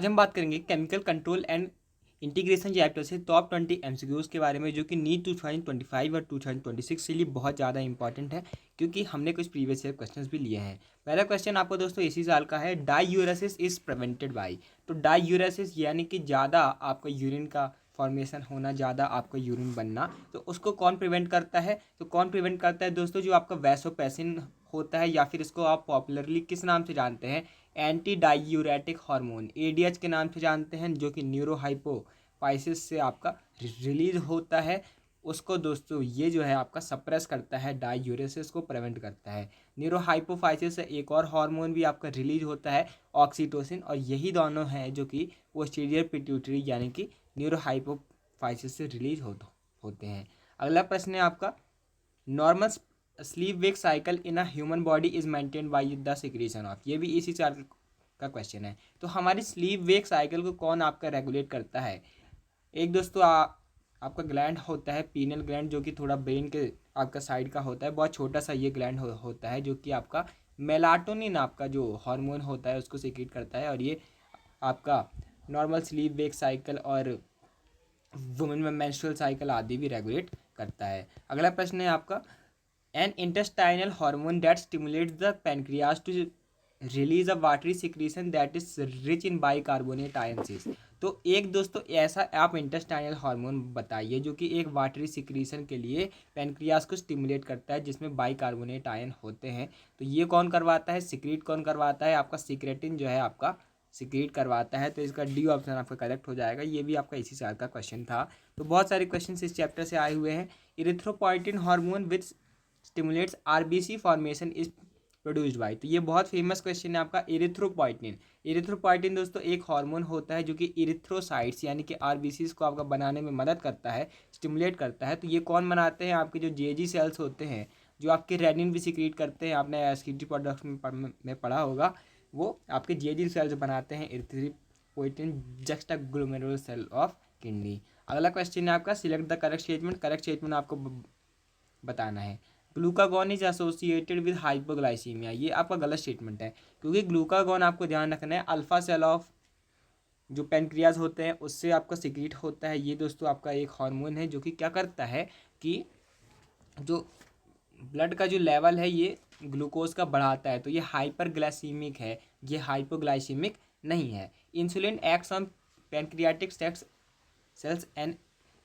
आज हम बात करेंगे chemical control and integration chapter से टॉप 20 एमसीक्यूज के बारे में, जो कि नीट 2025 और 2026 के लिए बहुत ज़्यादा इंपॉर्टेंट है, क्योंकि हमने कुछ प्रीवियस ईयर क्वेश्चंस भी लिए हैं। पहला क्वेश्चन आपको दोस्तों इसी साल का है, डाईयूरेसिस इज प्रिवेंटेड बाय। तो डाईयूरेसिस यानी कि ज़्यादा आपका यूरिन का फॉर्मेशन होना, ज़्यादा आपका यूरिन बनना, तो उसको कौन प्रिवेंट करता है? तो कौन प्रिवेंट करता है दोस्तों? जो आपका वैसोप्रेसिन होता है, या फिर इसको आप पॉपुलरली किस नाम से जानते हैं? एंटी डाईयूरेटिक हार्मोन, एडीएच के नाम से जानते हैं, जो कि न्यूरोहाइपोफाइसिस से आपका रिलीज होता है। उसको दोस्तों ये जो है आपका सप्रेस करता है, डाईयूरेसिस को प्रिवेंट करता है। न्यूरोहाइपोफाइसिस से एक और हार्मोन भी आपका रिलीज होता है, ऑक्सीटोसिन, और यही दोनों हैं जो कि पोस्टीरियर पिट्यूटरी यानी कि न्यूरोहाइपोफाइसिस से रिलीज होते हैं। अगला प्रश्न है आपका, normal sleep wake cycle in a human body is maintain by the secretion of. ये भी इसी चार का क्वेश्चन है। तो हमारी स्लीप वेक साइकिल को कौन आपका रेगुलेट करता है? एक दोस्तों आपका ग्लैंड होता है पीनल ग्लैंड, जो कि थोड़ा ब्रेन के आपका साइड का होता है, बहुत छोटा सा ये ग्लैंड होता है, जो कि आपका मेलाटोनिन आपका जो हार्मोन होता है उसको सीक्रेट करता है, और ये आपका नॉर्मल स्लीप वेक साइकिल और वुमेन में मेंस्ट्रुअल साइकिल आदि भी रेगुलेट करता है। अगला प्रश्न है आपका, an intestinal hormone that stimulates the pancreas to release a watery secretion that is rich in bicarbonate ions। तो एक दोस्तों ऐसा आप इंटेस्टाइनल हार्मोन बताइए जो कि एक वाटरी सिक्रीशन के लिए पेनक्रियास को स्टिमुलेट करता है, जिसमें बाइकार्बोनेट आयन होते हैं। तो ये कौन करवाता है? सिक्रीट कौन करवाता है? आपका सिक्रेटिन जो है आपका सिक्रीट करवाता है। तो इसका डी ऑप्शन आपका करेक्ट हो जाएगा। ये भी आपका इसी साल का क्वेश्चन था। तो बहुत सारे क्वेश्चन इस चैप्टर से आए हुए हैं। Erythropoietin hormone which stimulates RBC formation is produced by. तो ये बहुत फेमस क्वेश्चन है आपका, इरिथ्रोपोइटिन। इरिथ्रोपोइटिन दोस्तों एक हार्मोन होता है जो कि इरिथ्रोसाइट्स यानी कि आरबीसीज को आपका बनाने में मदद करता है, स्टिमुलेट करता है। तो ये कौन बनाते हैं? आपके जो जेजी सेल्स होते हैं, जो आपके रेनिन भी सिक्रीट करते हैं, आपने एसकीटी प्रोडक्ट में पढ़ा होगा, वो आपके जेजी सेल्स बनाते हैं erythropoietin just a glomerular cell of kidney. अगला क्वेश्चन है आपका, select the correct statement. Correct statement आपको बताना है। Glucagon is associated with hypoglycaemia. ये आपका गलत स्टेटमेंट है, क्योंकि ग्लूकागॉन आपको ध्यान रखना है अल्फा सेल ऑफ जो पेनक्रियाज होते हैं उससे आपका सिक्रीट होता है। ये दोस्तों आपका एक हार्मोन है जो कि क्या करता है कि जो ब्लड का जो लेवल है ये ग्लूकोज का बढ़ाता है। तो ये हाइपरग्लाइसीमिक है, ये हाइपोग्लाइसीमिक नहीं है। Insulin acts on pancreatic cells and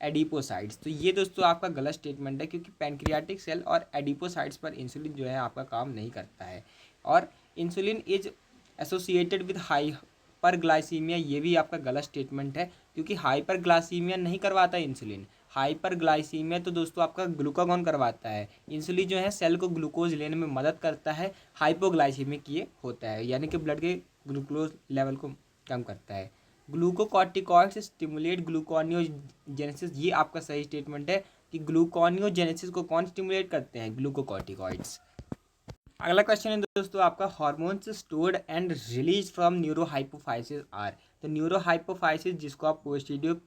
adipocytes. तो ये दोस्तों आपका गलत स्टेटमेंट है, क्योंकि पैनक्रियाटिक सेल और एडिपोसाइट्स पर इंसुलिन जो है आपका काम नहीं करता है। और insulin is associated with hyperglycaemia, ये भी आपका गलत स्टेटमेंट है, क्योंकि हाइपरग्लाइसीमिया नहीं करवाता इंसुलिन। हाइपरग्लाइसीमिया तो दोस्तों आपका ग्लूकागॉन करवाता है। इंसुलिन जो है सेल को ग्लूकोज लेने में मदद करता है, हाइपोग्लाइसीमिक ये होता है, यानी कि ब्लड के ग्लूकोज लेवल को कम करता है। ग्लूकोकॉर्टिकॉइड्स स्टिमुलेट ग्लूकोनियोजेनेसिस, ये आपका सही स्टेटमेंट है कि ग्लूकोनियोजेनेसिस को कौन स्टिमुलेट करते हैं? ग्लूकोकॉर्टिकॉइड्स। अगला क्वेश्चन है दोस्तों आपका, hormones stored and release from neurohypophysis are. तो न्यूरोहाइपोफाइसिस जिसको आप पोस्टीरियर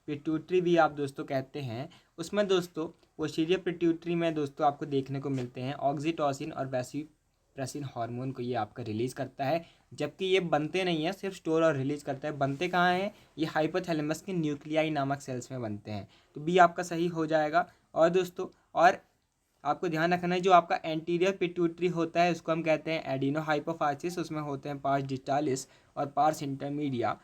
पिट्यूटरी भी आप दोस्तों कहते हैं, उसमें दोस्तों पोस्टीरियर पिट्यूटरी में दोस्तों आपको देखने को मिलते हैं ऑक्सीटोसिन और वैसोप्रेसिन हार्मोन को ये आपका रिलीज करता है, जबकि ये बनते नहीं है, सिर्फ स्टोर और रिलीज करता है। बनते कहाँ हैं? ये हाइपोथैलेमस के न्यूक्लियाई नामक सेल्स में बनते हैं। तो बी आपका सही हो जाएगा। और दोस्तों और आपको ध्यान रखना है, जो आपका एंटीरियर पिट्यूटरी होता है उसको हम कहते हैं एडिनो हाइपोफाइसिस। उसमें होते हैं पार्स डिस्टालिस और पार्स इंटरमीडिया,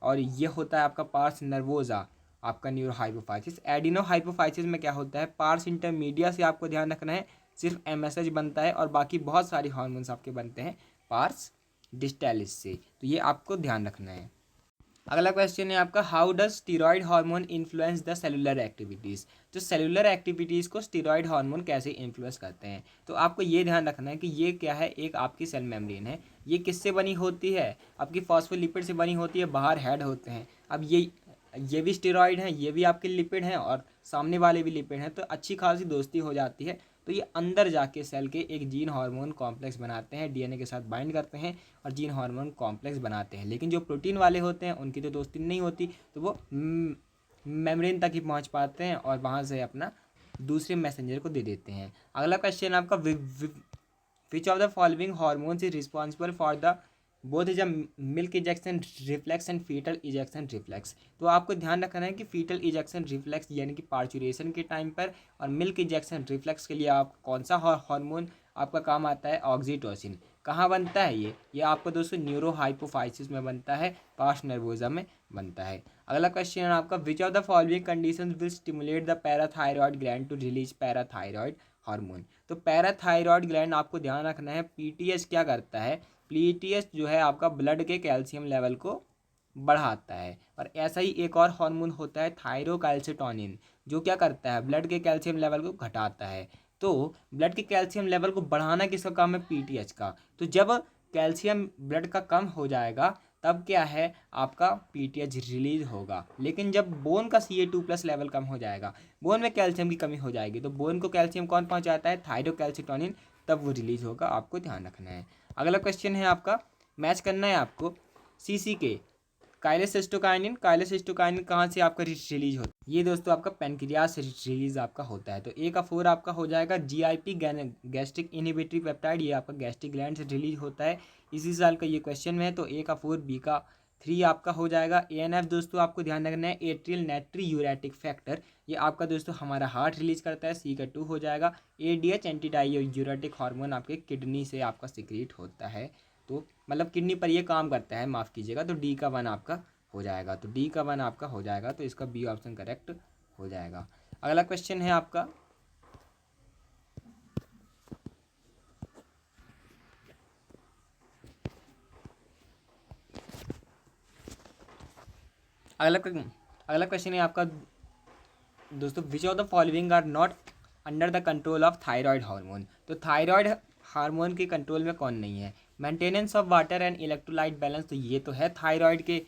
और ये होता है आपका पार्स नर्वोजा आपका न्यूरो हाइपोफाइसिस। एडिनो हाइपोफाइसिस में क्या होता है? पार्स इंटरमीडिया से आपको ध्यान रखना है सिर्फ एमएसएच बनता है, और बाकी बहुत सारी हार्मोन्स आपके बनते हैं पार्स डिस्टालिस से। तो ये आपको ध्यान रखना है। अगला क्वेश्चन है आपका, how does steroid hormone influence the cellular activities. तो सेलुलर एक्टिविटीज़ को स्टीरॉयड हार्मोन कैसे इन्फ्लुएंस करते हैं? तो आपको ये ध्यान रखना है कि ये क्या है, एक आपकी सेल मेम्ब्रेन है। ये किससे बनी होती है? आपकी फॉस्फोलिपिड से बनी होती है, बाहर हेड होते हैं। अब ये भी स्टेरॉइड हैं, ये भी आपके लिपिड हैं, और सामने वाले भी लिपिड हैं, तो अच्छी खासी दोस्ती हो जाती है। तो ये अंदर जाके सेल के एक जीन हार्मोन कॉम्प्लेक्स बनाते हैं, डीएनए के साथ बाइंड करते हैं और जीन हार्मोन कॉम्प्लेक्स बनाते हैं। लेकिन जो प्रोटीन वाले होते हैं उनकी तो दोस्ती नहीं होती, तो वो मेम्ब्रेन तक ही पहुंच पाते हैं और वहां से अपना दूसरे मैसेंजर को दे देते हैं। अगला क्वेश्चन आपका, which of the following hormones is responsible for the both is a milk ejection reflex and foetal ejection reflex. तो आपको ध्यान रखना है कि फीटल इजेक्शन रिफ्लेक्स यानी कि पार्चुरेशन के टाइम पर और मिल्क इजेक्शन रिफ्लेक्स के लिए आप कौन सा हार्मोन आपका काम आता है, ऑक्सीटोसिन। कहाँ बनता है ये आपको दोस्तों न्यूरो हाइपोफाइसिस में बनता है, पास्ट नर्वोजा में बनता है। अगला क्वेश्चन है आपका, which of the following conditions will stimulate the parathyroid gland to release parathyroid hormone. तो पैराथायरॉयड ग्लैंड आपको ध्यान रखना है, पीटीएच क्या करता है, पीटीएच जो है आपका ब्लड के कैल्शियम लेवल को बढ़ाता है। और ऐसा ही एक और हार्मोन होता है थायरोकैल्सिटोनिन, जो क्या करता है, ब्लड के कैल्शियम लेवल को घटाता है। तो ब्लड के कैल्शियम लेवल को बढ़ाना किसका काम है, पीटीएच का। तो जब कैल्शियम ब्लड का कम हो जाएगा तब क्या है, आपका पीटीएच रिलीज होगा। लेकिन जब बोन का Ca2+ लेवल कम हो जाएगा, बोन में कैल्शियम की कमी हो जाएगी, तो बोन को कैल्शियम कौन पहुंचाता है, थायरोकैल्सिटोनिन, तब वो रिलीज होगा, आपको ध्यान रखना है। अगला क्वेश्चन है आपका, मैच करना है आपको सीसीके काइलेसिस्टोकाइनिन। काइलेसिस्टोकाइनिन कहाँ से आपका रिलीज होता है, ये दोस्तों आपका पेनक्रियास से रिलीज आपका होता है। तो ए का 4 आपका हो जाएगा जीआईपी गैस्ट्रिक इनहिबिटरी पेप्टाइड, ये आपका गैस्ट्रिक ग्लैंड से रिलीज होता है। इसी साल का ये क्वेश्चन में है, तो ए का 4, बी का 3 आपका हो जाएगा। एएनएफ दोस्तों आपको ध्यान रखना है, एट्रियल नाइट्रियूरेटिक फैक्टर, ये आपका दोस्तों हमारा हार्ट रिलीज करता है, सी का 2 हो जाएगा। एडीएच एंटीडायूरेटिक हार्मोन आपके किडनी से आपका सिक्रीट होता है, तो मतलब किडनी पर ये काम करता है, माफ़ कीजिएगा। तो डी का 1 आपका हो जाएगा, तो डी का 1 आपका हो जाएगा, तो इसका बी ऑप्शन करेक्ट हो जाएगा। अगला क्वेश्चन है आपका, अगला क्वेश्चन है आपका दोस्तों, which of the following are not under the control of thyroid hormone. तो थायराइड हार्मोन के कंट्रोल में कौन नहीं है, maintenance of water and electrolyte balance, तो ये तो है थायराइड के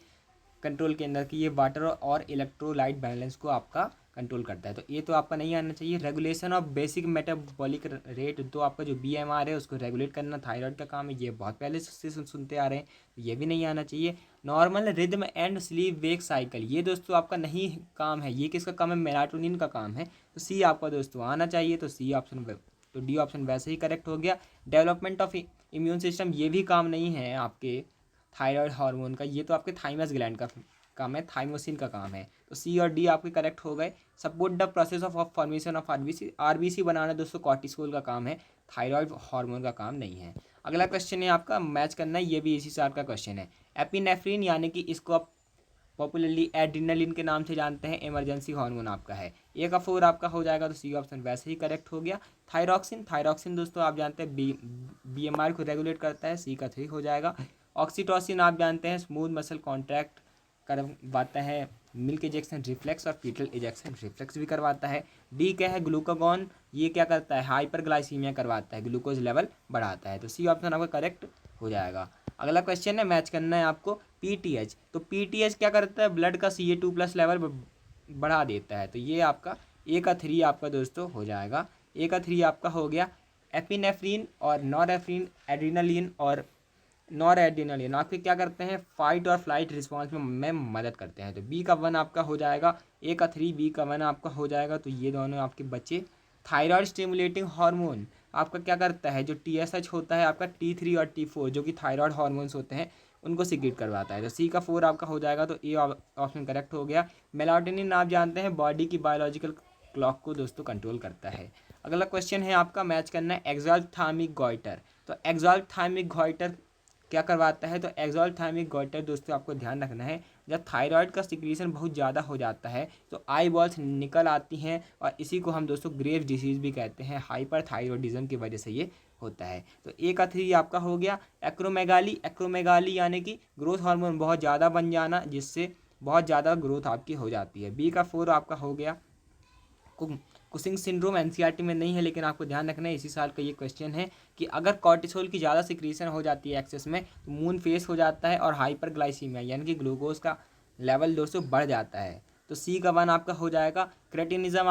कंट्रोल के अंदर कि ये वाटर और इलेक्ट्रोलाइट बैलेंस को आपका कंट्रोल करता है, तो ये तो आपका नहीं आना चाहिए। Regulation of basic metabolic rate, तो आपका जो बीएमआर है उसको रेगुलेट करना थायराइड का काम है, ये बहुत पहले से सुनते आ रहे हैं, तो ये भी नहीं आना चाहिए। Normal rhythm and sleep wake cycle, ये दोस्तों आपका नहीं काम है, ये किसका काम है, मेलाटोनिन का काम है, तो सी आपका दोस्तों आना चाहिए, तो सी ऑप्शन, तो डी ऑप्शन वैसे ही करेक्ट हो गया। डेवलपमेंट ऑफ इम्यून सिस्टम, ये भी काम नहीं है आपके थायराइड हार्मोन का, ये तो आपके थाइमस ग्लैंड का काम है, थाइमोसिन का काम है, तो सी और डी आपके करेक्ट हो गए। Support the process of formation of RBC, RBC बनाना दोस्तों कॉर्टिसोल का काम है, थायराइड हार्मोन का काम नहीं है। अगला क्वेश्चन है आपका, मैच करना है, ये भी इसी साल का क्वेश्चन है। एपिनेफ्रिन यानी कि इसको आप पॉपुलरली एड्रिनलिन के नाम से जानते हैं, इमरजेंसी हार्मोन आपका है, ए का 4 आपका हो जाएगा, तो सी ऑप्शन वैसे ही करेक्ट हो गया। थायरॉक्सिन, थायरॉक्सिन दोस्तों आप जानते हैं बीएमआर को रेगुलेट करता है, सी का 3 हो जाएगा। ऑक्सीटोसिन आप जानते हैं स्मूथ मसल कॉन्ट्रैक्ट करवाता है, मिल्क इजेक्शन रिफ्लेक्स और फीटल इजेक्शन रिफ्लेक्स भी करवाता है। डी क्या है, ग्लूकागॉन, ये क्या करता है, हाइपरग्लाइसीमिया करवाता है, ग्लूकोज लेवल बढ़ाता है, तो सी ऑप्शन आपका करेक्ट हो जाएगा। अगला क्वेश्चन है, मैच करना है आपको पीटीएच। तो पीटीएच क्या करता है, ब्लड का Ca2+ लेवल बढ़ा देता है, तो ये आपका ए का 3 आपका दोस्तों हो जाएगा, ए का 3 आपका हो गया। एपिनेफ्रीन और नॉरएफ्रीन, एड्रिनलिन और नॉर एड्रिनलिन आपके क्या करते हैं, फाइट और फ्लाइट रिस्पॉन्स में मदद करते हैं, तो बी का 1 आपका हो जाएगा, ए का 3, बी का 1 आपका हो जाएगा, तो ये दोनों आपके बच्चे। थायराइड स्टिमुलेटिंग हार्मोन आपका क्या करता है, जो टीएसएच होता है आपका T3 और T4 जो कि थायराइड हार्मोन्स होते हैं उनको सिक्रीट करवाता है, तो सी का 4 आपका हो जाएगा, तो ए ऑप्शन करेक्ट हो गया। मेलाटोनिन आप जानते हैं बॉडी की बायोलॉजिकल क्लॉक को दोस्तों कंट्रोल करता है। अगला क्वेश्चन है आपका, मैच करना है एक्सॉल्थामिक गॉइटर। तो एक्सॉल्थामिक गॉइटर क्या करवाता है, तो एक्सॉल्थाइमिक गॉइटर दोस्तों आपको ध्यान रखना है, जब थायराइड का सिक्रीशन बहुत ज़्यादा हो जाता है तो आई बॉल्स निकल आती हैं, और इसी को हम दोस्तों ग्रेव्स डिसीज़ भी कहते हैं, हाइपरथायरॉयडिज्म की वजह से ये होता है, तो ए का 3 आपका हो गया। एक्रोमेगाली, एक्रोमेगाली यानी कि ग्रोथ हार्मोन बहुत ज़्यादा बन जाना, जिससे बहुत ज़्यादा ग्रोथ आपकी हो जाती है, बी का 4 आपका हो गया। कुशिंग सिंड्रोम एनसीईआरटी में नहीं है, लेकिन आपको ध्यान रखना है, इसी साल का ये क्वेश्चन है कि अगर कॉर्टिसोल की ज़्यादा सिक्रीशन हो जाती है एक्सेस में, तो मून फेस हो जाता है और हाइपरग्लाइसीमिया यानी कि ग्लूकोज का लेवल दोस्तों बढ़ जाता है, तो सी का 1 आपका हो जाएगा। क्रेटिनिज्म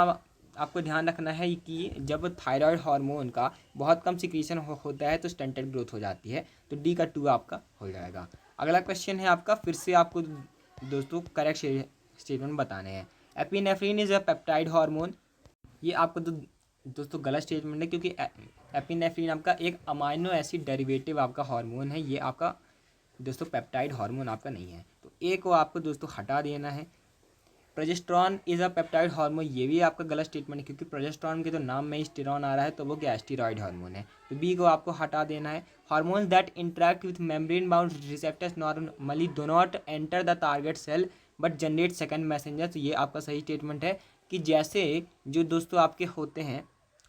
आपको ध्यान रखना है कि जब थायराइड हार्मोन का बहुत कम सिक्रीशन होता है तो स्टंटेड ग्रोथ हो जाती है, तो डी का 2 आपका हो जाएगा। अगला क्वेश्चन है आपका, फिर से आपको दोस्तों करेक्ट स्टेटमेंट बताने हैं। Epinephrine is a peptide hormone, ये आपको दोस्तों गलत स्टेटमेंट है, क्योंकि एपिनेफ्रिन आपका एक अमाइनो एसिड डेरिवेटिव आपका हार्मोन है, ये आपका दोस्तों पेप्टाइड हार्मोन आपका नहीं है, तो ए को आपको दोस्तों हटा देना है। Progesterone is a peptide hormone, ये भी आपका गलत स्टेटमेंट है, क्योंकि प्रोजेस्टेरॉन के तो नाम में ही स्टेरॉन आ रहा है, तो वो क्या स्टीरॉयड हार्मोन है, तो बी को आपको हटा देना है। Hormones that interact with membrane bound receptors normally do not enter the target cell but generate second messenger, तो ये आपका सही स्टेटमेंट है कि जैसे जो दोस्तों आपके होते हैं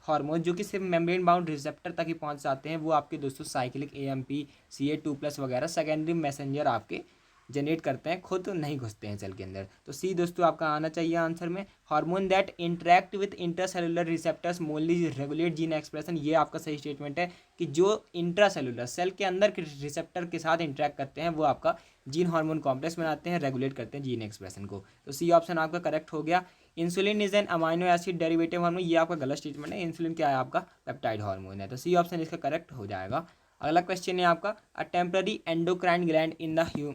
हार्मोन जो कि सिर्फ मेम्ब्रेन बाउंड रिसेप्टर तक ही पहुंच जाते हैं, वो आपके दोस्तों साइक्लिक AMP CA2+ वगैरह सेकेंडरी मैसेंजर आपके जनरेट करते हैं, खुद नहीं घुसते हैं सेल के अंदर। तो सी दोस्तों आपका आना चाहिए आंसर में। Hormone that interact with intracellular receptors mainly regulate gene expression, ये आपका सही स्टेटमेंट है कि जो इंट्रासेलुलर सेल के अंदर के रिसेप्टर के साथ इंटरेक्ट करते हैं वो आपका जीन हार्मोन कॉम्प्लेक्स बनाते हैं, रेगुलेट करते हैं जीन एक्सप्रेशन को। तो सी ऑप्शन आपका करेक्ट हो गया। Insulin is an amino acid derivative hormone, ये आपका गलत स्टेटमेंट है। इंसुलिन क्या है आपका पेप्टाइड हार्मोन है, तो सी ऑप्शन इसका करेक्ट हो जाएगा। अगला क्वेश्चन है आपका a temporary endocrine gland in the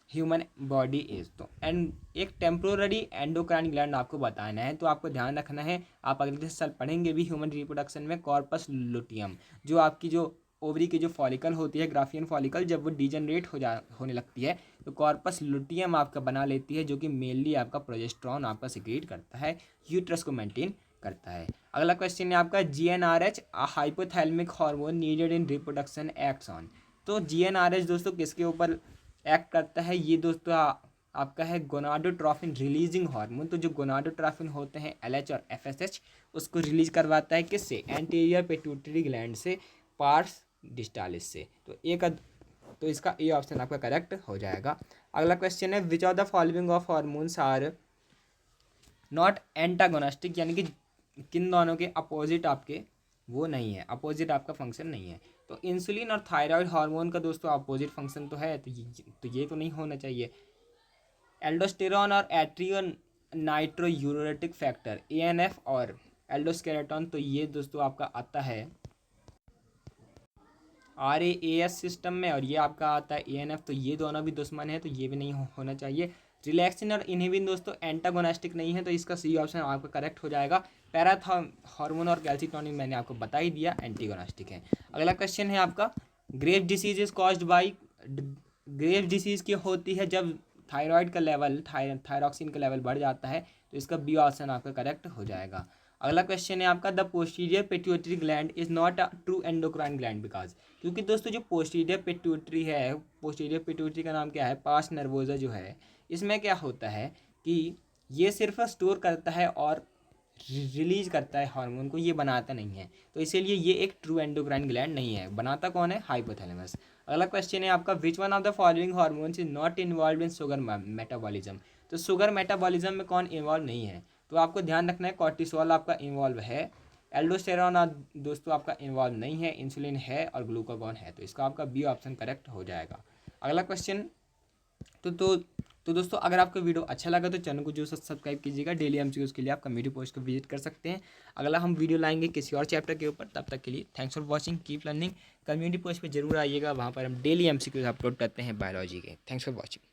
human body is, तो एंड एक टेम्पोररी एंडोक्राइन ग्लैंड आपको बताना है, तो आपको ध्यान रखना है, आप अगले साल पढ़ेंगे भी ह्यूमन रिप्रोडक्शन में, कॉर्पस लुटियम, जो आपकी जो ओवरी की जो फॉलिकल होती है ग्राफियन फॉलिकल, जब वो डिजनरेट होने लगती है तो कॉर्पस लुटियम आपका बना लेती है, जो कि मेनली आपका प्रोजेस्टेरॉन आपका सिक्रीट करता है, यूट्रस को मेंटेन करता है। अगला क्वेश्चन है आपका GnRH hypothalamic hormone needed in reproduction acts on, तो GnRH दोस्तों किसके ऊपर एक्ट करता है, ये दोस्तों आपका है गोनाडोट्रोफिन रिलीजिंग हार्मोन, तो जो गोनाडोट्रोफिन होते हैं LH और FSH उसको रिलीज करवाता है किससे, एंटीरियर पिट्यूटरी ग्लैंड से, पार्स डिस्टालिस से, तो तो इसका ए ऑप्शन आपका करेक्ट हो जाएगा। अगला क्वेश्चन है which of the following of hormones are not antagonistic, यानी कि किन दोनों के अपोजिट आपके वो नहीं है, अपोजिट आपका फंक्शन नहीं है। तो इंसुलिन और थायराइड हार्मोन का दोस्तों अपोजिट फंक्शन तो है, तो ये तो नहीं होना चाहिए। एल्डोस्टेरॉन और एट्रियो नाइट्रोयूरेटिक फैक्टर ANF और एल्डोस्केलेटॉन, तो ये दोस्तों आपका आता है RAAS सिस्टम में, और ये आपका आता है ANF, तो ये दोनों भी दुश्मन है, तो ये भी नहीं होना चाहिए। रिलैक्सिन और इनहिबिन दोस्तों एंटागोनिस्टिक नहीं है, तो इसका सी ऑप्शन आपका करेक्ट हो जाएगा। हार्मोन और कैल्सिटोनिन मैंने आपको बता ही दिया एंटीगोनिस्टिक है। अगला क्वेश्चन है आपका Graves disease is caused by, Graves disease की होती है जब थायराइड का लेवल थायरॉक्सिन का लेवल बढ़ जाता है, तो इसका बी ऑप्शन आपका करेक्ट हो जाएगा। अगला क्वेश्चन है आपका the posterior pituitary gland is not a true endocrine gland because, क्योंकि दोस्तों जो पोस्टीरियर पिट्यूटरी है, पोस्टीरियर पिट्यूटरी का नाम क्या है, पास नर्वोजा जो है, इसमें क्या होता है कि ये सिर्फ स्टोर करता है और रिलीज करता है हार्मोन को, ये बनाता नहीं है, तो इसीलिए ये एक ट्रू एंडोक्राइन ग्लैंड नहीं है। बनाता कौन है, हाइपोथैलेमस। अगला क्वेश्चन है आपका which one of the following hormones is not involve in sugar metabolism, तो शुगर मेटाबॉलिज्म में कौन इन्वॉल्व नहीं है, तो आपको ध्यान रखना है कॉर्टिसोल आपका इन्वॉल्व है, एल्डोस्टेरॉन दोस्तों आपका इन्वॉल्व नहीं है, इंसुलिन है और ग्लूकागॉन है, तो इसका आपका बी ऑप्शन करेक्ट हो जाएगा। अगला क्वेश्चन तो दोस्तों अगर आपको वीडियो अच्छा लगा तो चैनल को जो सब्सक्राइब कीजिएगा, डेली MCQs के लिए आप कम्युनिटी पोस्ट को विजिट कर सकते हैं। अगला हम वीडियो लाएंगे किसी और चैप्टर के ऊपर, तब तक के लिए thanks for watching, keep learning. Community post पे जरूर आइएगा, वहाँ पर हम डेली MCQs अपलोड करते हैं बायोलॉजी के। Thanks for watching.